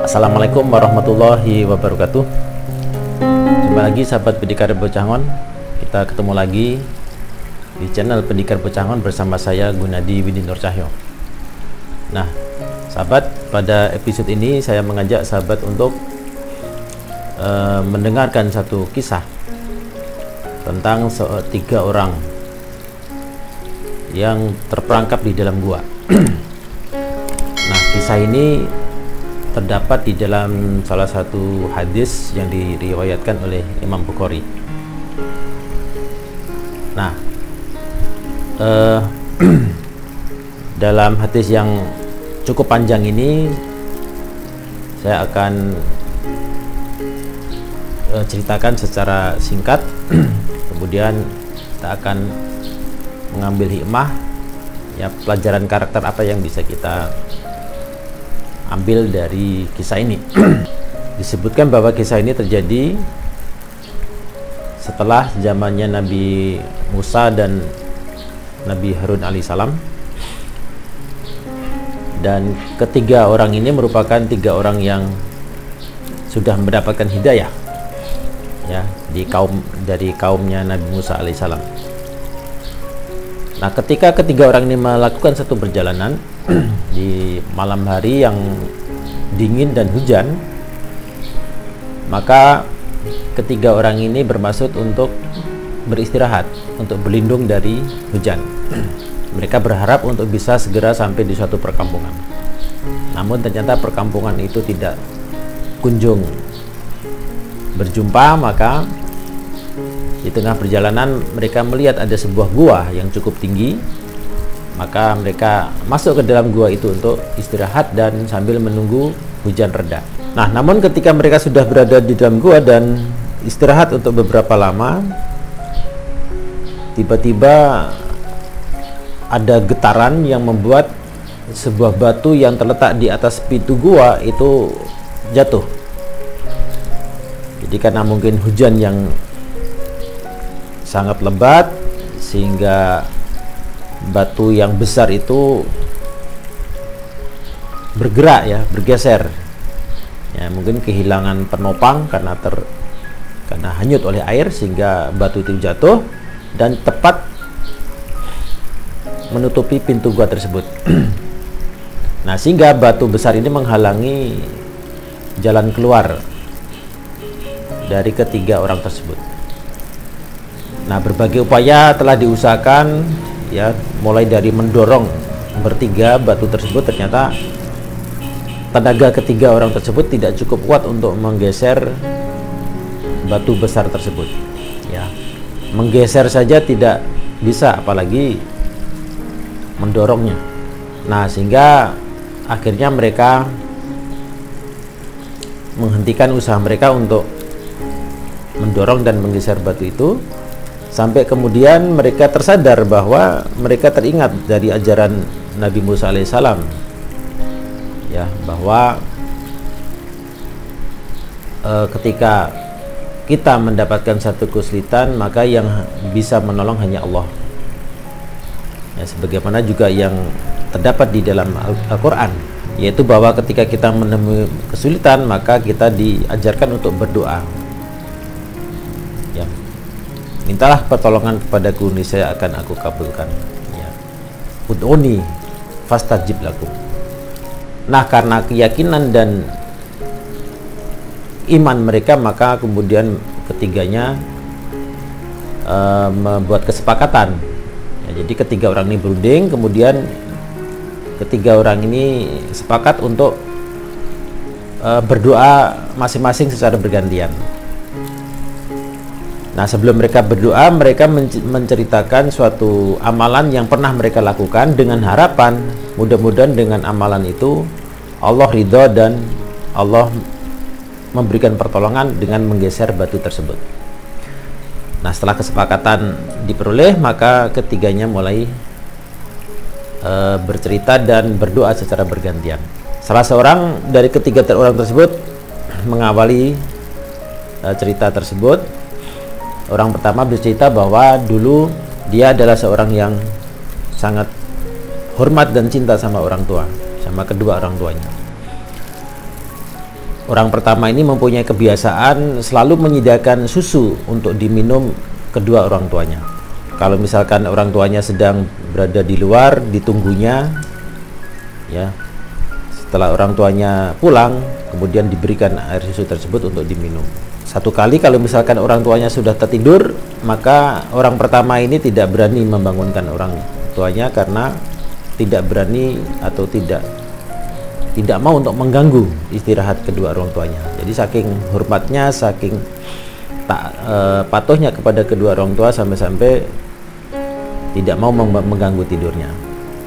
Assalamualaikum warahmatullahi wabarakatuh. Jumpa lagi sahabat Pendikar Bocangon. Kita ketemu lagi di channel Pendikar Bocangon bersama saya Gunadi Widin Nur Cahyo. Nah sahabat, pada episode ini saya mengajak sahabat untuk mendengarkan satu kisah tentang tiga orang yang terperangkap di dalam gua. Nah kisah ini terdapat di dalam salah satu hadis yang diriwayatkan oleh Imam Bukhari. Nah, dalam hadis yang cukup panjang ini saya akan ceritakan secara singkat. Kemudian kita akan mengambil hikmah, ya, pelajaran karakter apa yang bisa kita ambil dari kisah ini. Disebutkan bahwa kisah ini terjadi setelah zamannya Nabi Musa dan Nabi Harun alaihissalam, dan ketiga orang ini merupakan tiga orang yang sudah mendapatkan hidayah, ya, dari kaumnya Nabi Musa alaihissalam. Nah ketika ketiga orang ini melakukan satu perjalanan di malam hari yang dingin dan hujan, maka ketiga orang ini bermaksud untuk beristirahat, untuk berlindung dari hujan. Mereka berharap untuk bisa segera sampai di suatu perkampungan. Namun ternyata perkampungan itu tidak kunjung berjumpa. Maka di tengah perjalanan mereka melihat ada sebuah gua yang cukup tinggi. Maka mereka masuk ke dalam gua itu untuk istirahat dan sambil menunggu hujan reda. Nah, namun ketika mereka sudah berada di dalam gua dan istirahat untuk beberapa lama, tiba-tiba ada getaran yang membuat sebuah batu yang terletak di atas pintu gua itu jatuh. Jadi karena mungkin hujan yang sangat lebat, sehingga batu yang besar itu bergerak, ya, bergeser, ya, mungkin kehilangan penopang karena hanyut oleh air, sehingga batu itu jatuh dan tepat menutupi pintu gua tersebut. Nah sehingga batu besar ini menghalangi jalan keluar dari ketiga orang tersebut. Nah berbagai upaya telah diusahakan, ya, mulai dari mendorong bertiga batu tersebut. Ternyata tenaga ketiga orang tersebut tidak cukup kuat untuk menggeser batu besar tersebut, ya. Menggeser saja tidak bisa, apalagi mendorongnya. Nah sehingga akhirnya mereka menghentikan usaha mereka untuk mendorong dan menggeser batu itu. Sampai kemudian mereka tersadar bahwa mereka teringat dari ajaran Nabi Musa alaihissalam, ya, bahwa ketika kita mendapatkan satu kesulitan, maka yang bisa menolong hanya Allah, ya, sebagaimana juga yang terdapat di dalam Al-Quran, yaitu bahwa ketika kita menemui kesulitan, maka kita diajarkan untuk berdoa, ya. Mintalah pertolongan kepadaku, niscaya akan aku kabulkan, ya. Ud'uni fastajib lakum. Nah karena keyakinan dan iman mereka, maka kemudian ketiganya membuat kesepakatan, ya. Jadi ketiga orang ini berunding, kemudian ketiga orang ini sepakat untuk berdoa masing-masing secara bergantian. Nah, sebelum mereka berdoa, mereka menceritakan suatu amalan yang pernah mereka lakukan dengan harapan mudah-mudahan dengan amalan itu Allah ridho dan Allah memberikan pertolongan dengan menggeser batu tersebut. Nah, setelah kesepakatan diperoleh, maka ketiganya mulai bercerita dan berdoa secara bergantian. Salah seorang dari ketiga orang tersebut mengawali cerita tersebut. Orang pertama bercerita bahwa dulu dia adalah seorang yang sangat hormat dan cinta sama orang tua, sama kedua orang tuanya. Orang pertama ini mempunyai kebiasaan selalu menyediakan susu untuk diminum kedua orang tuanya. Kalau misalkan orang tuanya sedang berada di luar, ditunggunya, ya. Setelah orang tuanya pulang, kemudian diberikan air susu tersebut untuk diminum. Satu kali kalau misalkan orang tuanya sudah tertidur, maka orang pertama ini tidak berani membangunkan orang tuanya karena tidak berani atau tidak mau untuk mengganggu istirahat kedua orang tuanya. Jadi saking hormatnya, saking patuhnya kepada kedua orang tua sampai-sampai tidak mau mengganggu tidurnya.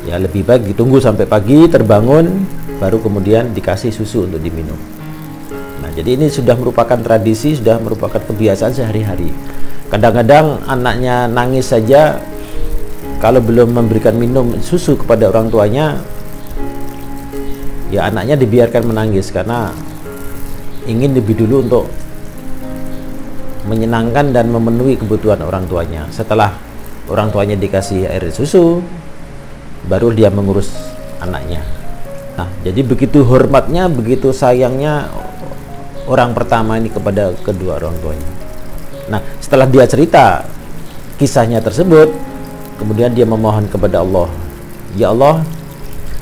Ya, lebih baik ditunggu sampai pagi, terbangun, baru kemudian dikasih susu untuk diminum. Nah, jadi ini sudah merupakan tradisi, sudah merupakan kebiasaan sehari-hari. Kadang-kadang anaknya nangis saja, kalau belum memberikan minum susu kepada orang tuanya, ya anaknya dibiarkan menangis karena ingin lebih dulu untuk menyenangkan dan memenuhi kebutuhan orang tuanya. Setelah orang tuanya dikasih air susu, baru dia mengurus anaknya. Nah, jadi begitu hormatnya, begitu sayangnya orang pertama ini kepada kedua orang tuanya. Nah, setelah dia cerita kisahnya tersebut, kemudian dia memohon kepada Allah, ya Allah,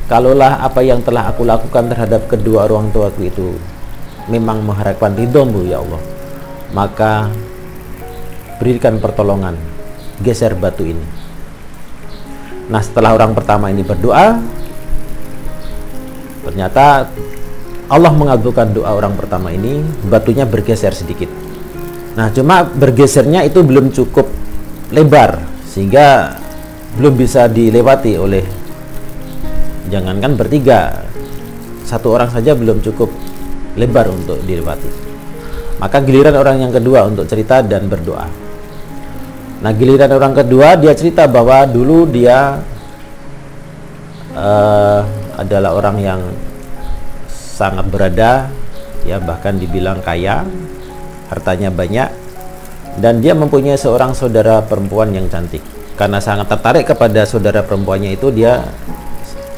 kalaulah apa yang telah aku lakukan terhadap kedua orang tuaku itu memang mengharapkan ridho-Mu ya Allah, maka berikan pertolongan, geser batu ini. Nah, setelah orang pertama ini berdoa, ternyata Allah mengabulkan doa orang pertama ini, batunya bergeser sedikit. Nah, cuma bergesernya itu belum cukup lebar, sehingga belum bisa dilewati oleh, jangankan bertiga, satu orang saja belum cukup lebar untuk dilewati. Maka giliran orang yang kedua untuk cerita dan berdoa. Nah, giliran orang kedua, dia cerita bahwa dulu dia adalah orang yang sangat berada, ya, bahkan dibilang kaya, hartanya banyak, dan dia mempunyai seorang saudara perempuan yang cantik. Karena sangat tertarik kepada saudara perempuannya itu, dia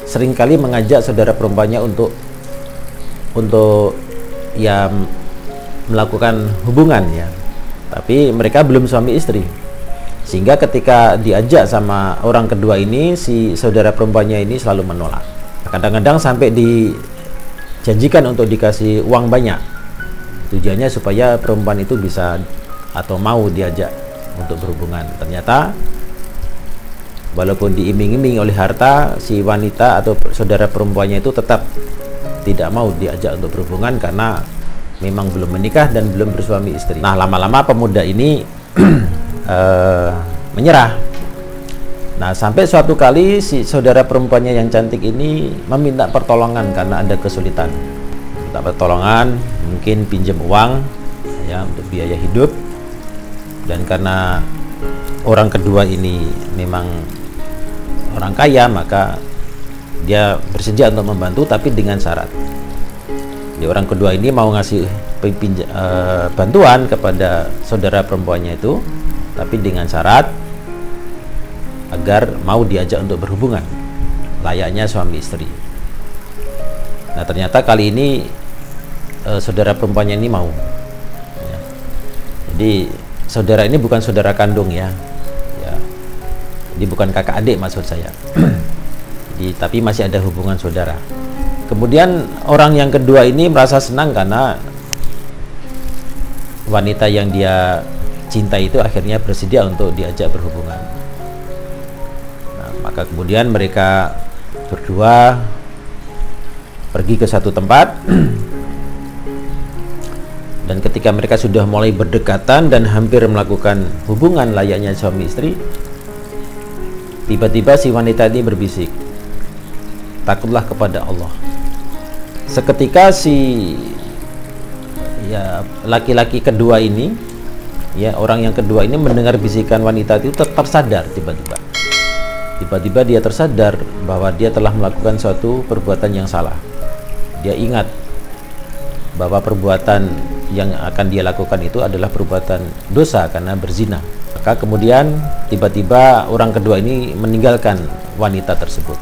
seringkali mengajak saudara perempuannya untuk ya melakukan hubungan, ya. Tapi mereka belum suami istri. Sehingga ketika diajak sama orang kedua ini, si saudara perempuannya ini selalu menolak. Kadang-kadang sampai dijanjikan untuk dikasih uang banyak, tujuannya supaya perempuan itu bisa atau mau diajak untuk berhubungan. Ternyata walaupun diiming-iming oleh harta, si wanita atau saudara perempuannya itu tetap tidak mau diajak untuk berhubungan karena memang belum menikah dan belum bersuami istri. Nah, lama-lama pemuda ini menyerah. Nah, sampai suatu kali si saudara perempuannya yang cantik ini meminta pertolongan karena ada kesulitan. Minta pertolongan, mungkin pinjam uang, ya, untuk biaya hidup. Dan karena orang kedua ini memang orang kaya, maka dia bersedia untuk membantu, tapi dengan syarat. Jadi orang kedua ini mau ngasih bantuan kepada saudara perempuannya itu, tapi dengan syarat agar mau diajak untuk berhubungan layaknya suami istri. Nah, ternyata kali ini saudara perempuannya ini mau, ya. Jadi saudara ini bukan saudara kandung, ya, jadi bukan kakak adik maksud saya. Jadi, tapi masih ada hubungan saudara. Kemudian orang yang kedua ini merasa senang karena wanita yang dia cintai itu akhirnya bersedia untuk diajak berhubungan. Nah, maka kemudian mereka berdua pergi ke satu tempat. Dan ketika mereka sudah mulai berdekatan dan hampir melakukan hubungan layaknya suami istri, tiba-tiba si wanita ini berbisik, takutlah kepada Allah. Seketika si laki-laki kedua ini, orang yang kedua ini mendengar bisikan wanita itu tersadar tiba-tiba dia tersadar bahwa dia telah melakukan suatu perbuatan yang salah. Dia ingat bahwa perbuatan yang akan dia lakukan itu adalah perbuatan dosa karena berzina. Maka kemudian tiba-tiba orang kedua ini meninggalkan wanita tersebut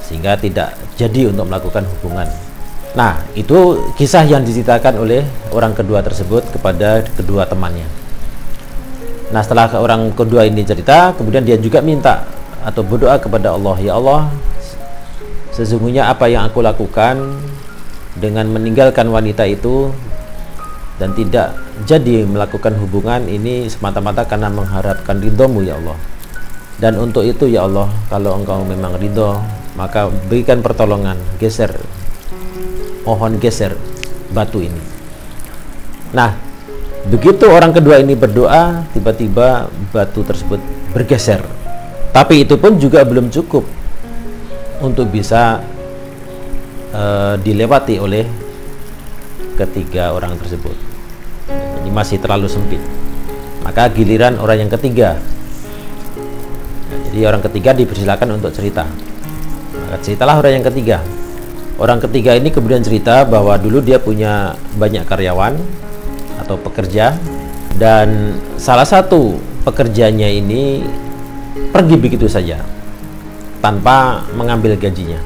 sehingga tidak jadi untuk melakukan hubungan. Nah, itu kisah yang diceritakan oleh orang kedua tersebut kepada kedua temannya. Nah, setelah orang kedua ini cerita, kemudian dia juga minta atau berdoa kepada Allah, ya Allah, sesungguhnya apa yang aku lakukan dengan meninggalkan wanita itu dan tidak jadi melakukan hubungan ini semata-mata karena mengharapkan ridho-Mu ya Allah. Dan untuk itu ya Allah, kalau Engkau memang ridho, maka berikan pertolongan, mohon geser batu ini. Nah, begitu orang kedua ini berdoa, tiba-tiba batu tersebut bergeser. Tapi itu pun juga belum cukup untuk bisa dilewati oleh ketiga orang tersebut. Ini masih terlalu sempit. Maka giliran orang yang ketiga. Jadi orang ketiga dipersilakan untuk cerita. Maka ceritalah orang yang ketiga. Orang ketiga ini kemudian cerita bahwa dulu dia punya banyak karyawan atau pekerja, dan salah satu pekerjanya ini pergi begitu saja tanpa mengambil gajinya,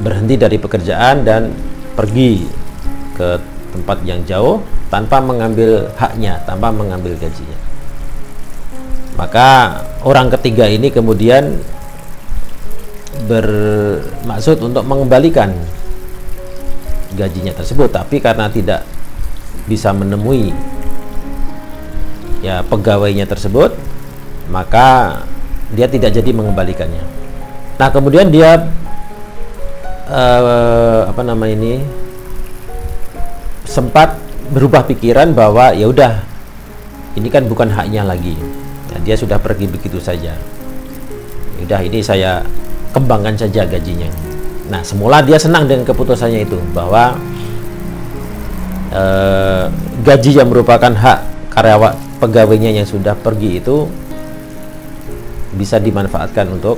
berhenti dari pekerjaan dan pergi ke tempat yang jauh tanpa mengambil haknya, tanpa mengambil gajinya. Maka orang ketiga ini kemudian bermaksud untuk mengembalikan gajinya tersebut, tapi karena tidak bisa menemui pegawainya tersebut, maka dia tidak jadi mengembalikannya. Nah, kemudian dia sempat berubah pikiran bahwa ya udah, ini kan bukan haknya lagi. Nah, dia sudah pergi begitu saja. Ya udah, ini saya kembangkan saja gajinya. Nah, semula dia senang dengan keputusannya itu, bahwa gaji yang merupakan hak karyawan pegawainya yang sudah pergi itu bisa dimanfaatkan untuk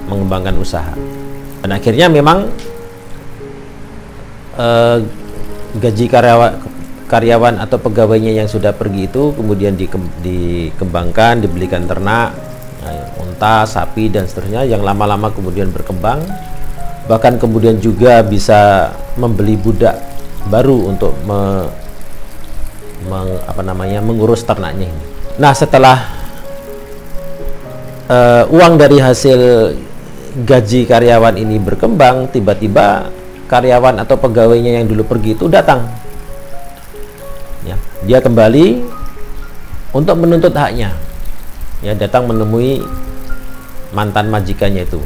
mengembangkan usaha. Dan akhirnya memang gaji karyawan atau pegawainya yang sudah pergi itu kemudian dikembangkan, dibelikan ternak, unta, sapi dan seterusnya, yang lama-lama kemudian berkembang, bahkan kemudian juga bisa membeli budak baru untuk mengurus ternaknya ini. Nah, setelah uang dari hasil gaji karyawan ini berkembang, tiba-tiba karyawan atau pegawainya yang dulu pergi itu datang. Ya, dia kembali untuk menuntut haknya. Ya, datang menemui mantan majikannya itu.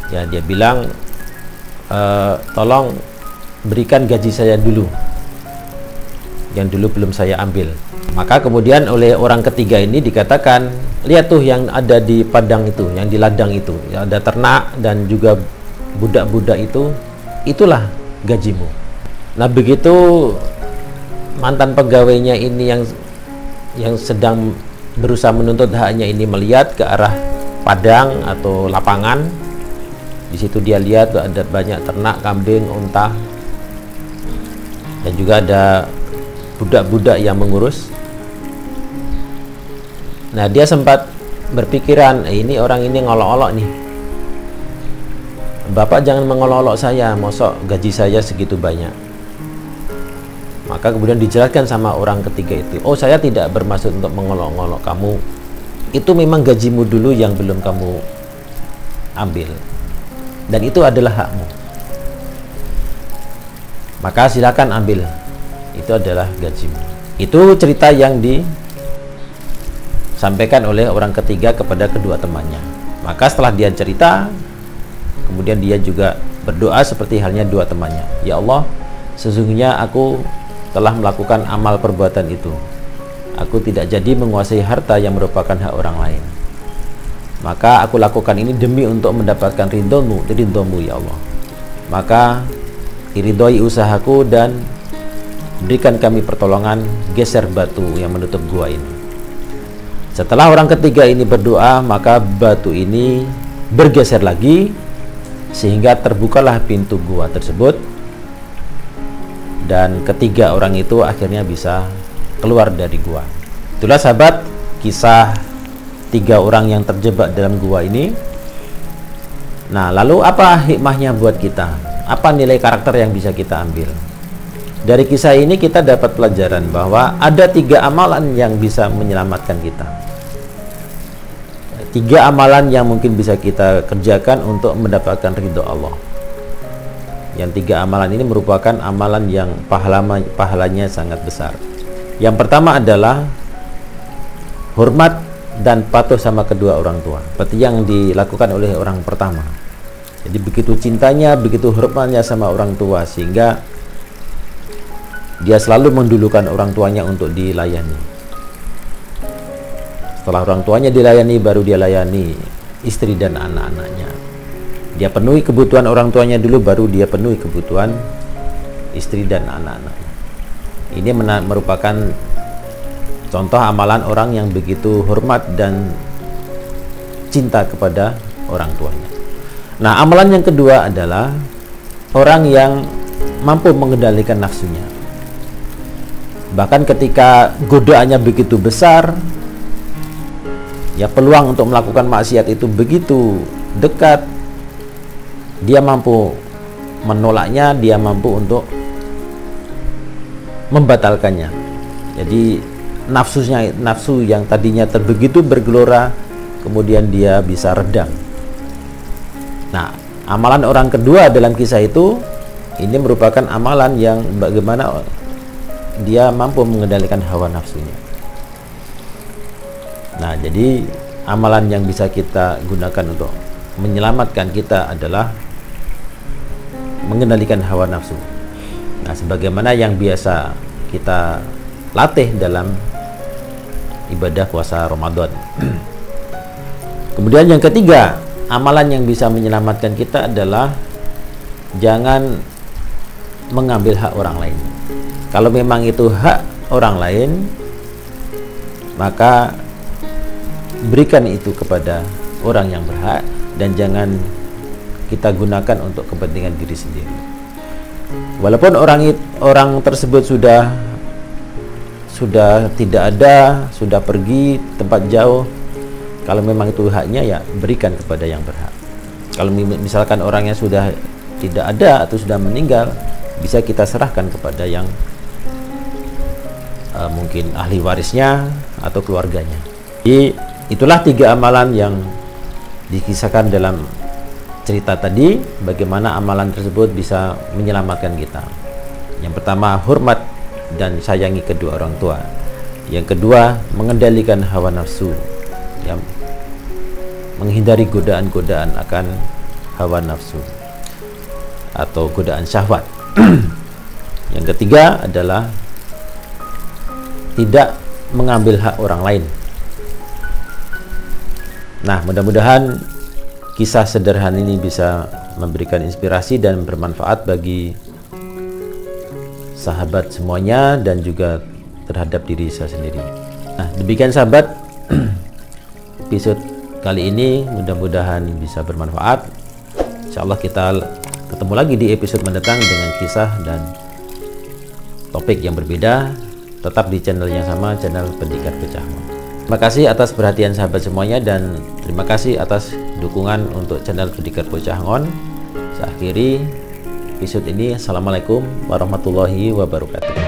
Ya, dia bilang, tolong berikan gaji saya dulu, yang dulu belum saya ambil. Maka kemudian oleh orang ketiga ini dikatakan, lihat tuh yang ada di padang itu, yang di ladang itu, ya, ada ternak dan juga budak-budak itu, itulah gajimu. Nah, begitu mantan pegawainya ini yang sedang berusaha menuntut haknya ini melihat ke arah padang atau lapangan, di situ dia lihat ada banyak ternak, kambing, unta, dan juga ada budak-budak yang mengurus. Nah, dia sempat berpikiran, ini orang ini ngolok-olok nih. Bapak jangan mengolok-olok saya, mosok gaji saya segitu banyak. Maka kemudian dijelaskan sama orang ketiga itu, oh, saya tidak bermaksud untuk mengolok-olok kamu. Itu memang gajimu dulu yang belum kamu ambil. Dan itu adalah hakmu. Maka silakan ambil. Itu adalah gajimu. Itu cerita yang disampaikan oleh orang ketiga kepada kedua temannya. Maka setelah dia cerita, kemudian dia juga berdoa seperti halnya dua temannya. Ya Allah, sesungguhnya aku telah melakukan amal perbuatan itu. Aku tidak jadi menguasai harta yang merupakan hak orang lain. Maka aku lakukan ini demi untuk mendapatkan ridhomu ya Allah. Maka iridhoi usahaku dan berikan kami pertolongan, geser batu yang menutup gua ini. Setelah orang ketiga ini berdoa, maka batu ini bergeser lagi sehingga terbukalah pintu gua tersebut, dan ketiga orang itu akhirnya bisa keluar dari gua. Itulah sahabat kisah 3 orang yang terjebak dalam gua ini. Nah, lalu apa hikmahnya buat kita? Apa nilai karakter yang bisa kita ambil? Dari kisah ini kita dapat pelajaran bahwa ada 3 amalan yang bisa menyelamatkan kita. 3 amalan yang mungkin bisa kita kerjakan untuk mendapatkan ridho Allah. Yang 3 amalan ini merupakan amalan yang pahalanya sangat besar. Yang pertama adalah hormat dan patuh sama kedua orang tua, seperti yang dilakukan oleh orang pertama. Jadi begitu cintanya, begitu hormatnya sama orang tua, sehingga dia selalu mendulukan orang tuanya untuk dilayani. Setelah orang tuanya dilayani, baru dia layani istri dan anak-anaknya. Dia penuhi kebutuhan orang tuanya dulu, baru dia penuhi kebutuhan istri dan anak-anaknya. Ini merupakan contoh amalan orang yang begitu hormat dan cinta kepada orang tuanya. Nah, amalan yang kedua adalah orang yang mampu mengendalikan nafsunya. Bahkan ketika godaannya begitu besar, ya peluang untuk melakukan maksiat itu begitu dekat, dia mampu menolaknya, dia mampu untuk membatalkannya. Jadi nafsu yang tadinya begitu bergelora, kemudian dia bisa redam. Nah, amalan orang kedua dalam kisah itu, ini merupakan amalan yang bagaimana dia mampu mengendalikan hawa nafsunya. Nah, jadi amalan yang bisa kita gunakan untuk menyelamatkan kita adalah mengendalikan hawa nafsu. Nah, sebagaimana yang biasa kita latih dalam ibadah puasa Ramadan. Kemudian yang ketiga, amalan yang bisa menyelamatkan kita adalah jangan mengambil hak orang lain. Kalau memang itu hak orang lain, maka berikan itu kepada orang yang berhak, dan jangan kita gunakan untuk kepentingan diri sendiri. Walaupun orang tersebut sudah tidak ada, sudah pergi tempat jauh, kalau memang itu haknya, ya berikan kepada yang berhak. Kalau misalkan orangnya sudah tidak ada atau sudah meninggal, bisa kita serahkan kepada yang mungkin ahli warisnya atau keluarganya. Jadi itulah 3 amalan yang dikisahkan dalam cerita tadi, bagaimana amalan tersebut bisa menyelamatkan kita. Yang pertama, hormat dan sayangi kedua orang tua. Yang kedua, mengendalikan hawa nafsu, yang menghindari godaan-godaan akan hawa nafsu atau godaan syahwat. Yang ketiga adalah tidak mengambil hak orang lain. Nah, mudah-mudahan kisah sederhana ini bisa memberikan inspirasi dan bermanfaat bagi sahabat semuanya, dan juga terhadap diri saya sendiri. Nah, demikian sahabat episode kali ini, mudah-mudahan bisa bermanfaat. Insyaallah kita ketemu lagi di episode mendatang dengan kisah dan topik yang berbeda, tetap di channel yang sama, channel Pendekar Pecahmon. Terima kasih atas perhatian sahabat semuanya, dan terima kasih atas dukungan untuk channel Pendekar Pecahmon. Saya akhiri episode ini. Assalamualaikum warahmatullahi wabarakatuh.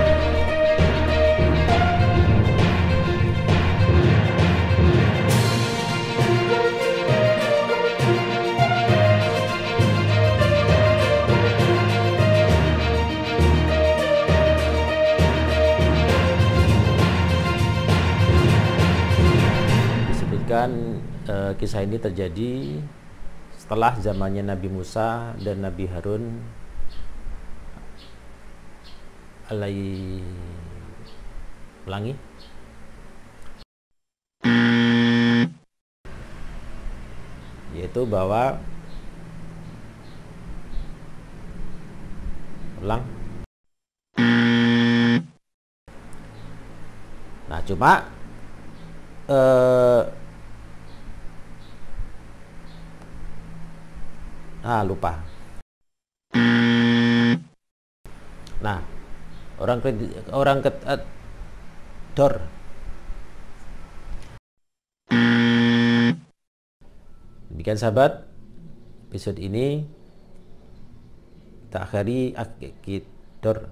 Kisah ini terjadi setelah zamannya Nabi Musa dan Nabi Harun alai ulangi. Yaitu bahwa ulang. Nah, cuma lupa. Nah, orang dor. Demikian sahabat, episode ini kita akhiri dor.